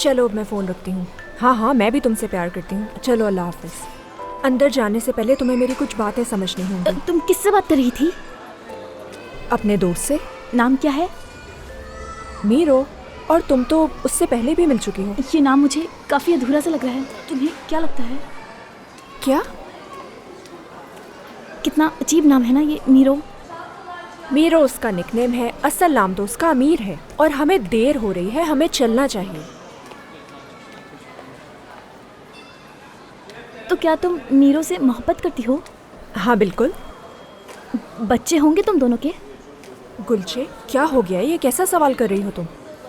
चलो अब मैं फ़ोन रखती हूँ। हाँ हाँ, मैं भी तुमसे प्यार करती हूँ। चलो अल्लाह हाफिज़। अंदर जाने से पहले तुम्हें मेरी कुछ बातें समझनी होंगी। तुम किससे बात कर रही थी? अपने दोस्त से। नाम क्या है? मीरो। और तुम तो उससे पहले भी मिल चुकी हो। ये नाम मुझे काफ़ी अधूरा सा लग रहा है। तुम्हें क्या लगता है? क्या? कितना अजीब नाम है ना ये, मीरो। मीरो उसका निकनेम है, असल नाम तो उसका अमीर है। और हमें देर हो रही है, हमें चलना चाहिए। तो क्या तुम मीरो से मोहब्बत करती हो? हाँ बिल्कुल। बच्चे होंगे तुम दोनों के? गुलचे, क्या हो गया? ये कैसा सवाल कर रही हो तुम?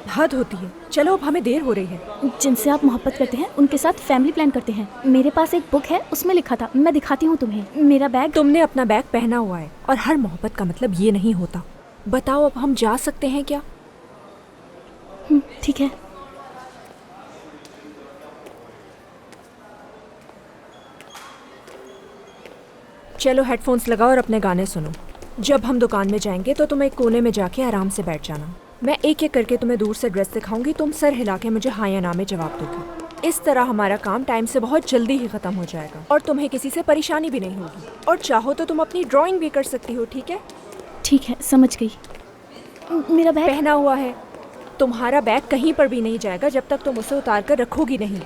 हद होती है। चलो अब हमें देर हो रही है। जिनसे आप मोहब्बत करते हैं उनके साथ फैमिली प्लान करते हैं। मेरे पास एक बुक है, उसमें लिखा था, मैं दिखाती हूँ तुम्हें। मेरा बैग। तुमने अपना बैग पहना हुआ है और हर मोहब्बत का मतलब ये नहीं होता। बताओ अब हम जा सकते हैं क्या? ठीक है। चलो हेडफोन्स लगाओ और अपने गाने सुनो। जब हम दुकान में जाएंगे तो तुम एक कोने में जाके आराम से बैठ जाना। मैं एक एक करके तुम्हें दूर से ड्रेस दिखाऊंगी, तुम सर हिला के मुझे हाँ या ना में जवाब दोगी। इस तरह हमारा काम टाइम से बहुत जल्दी ही खत्म हो जाएगा और तुम्हें किसी से परेशानी भी नहीं होगी। और चाहो तो तुम अपनी ड्राइंग भी कर सकती हो, ठीक है? ठीक है, समझ गई। मेरा बैग पहना हुआ है। तुम्हारा बैग कहीं पर भी नहीं जाएगा जब तक तुम उसे उतार कर रखोगी नहीं।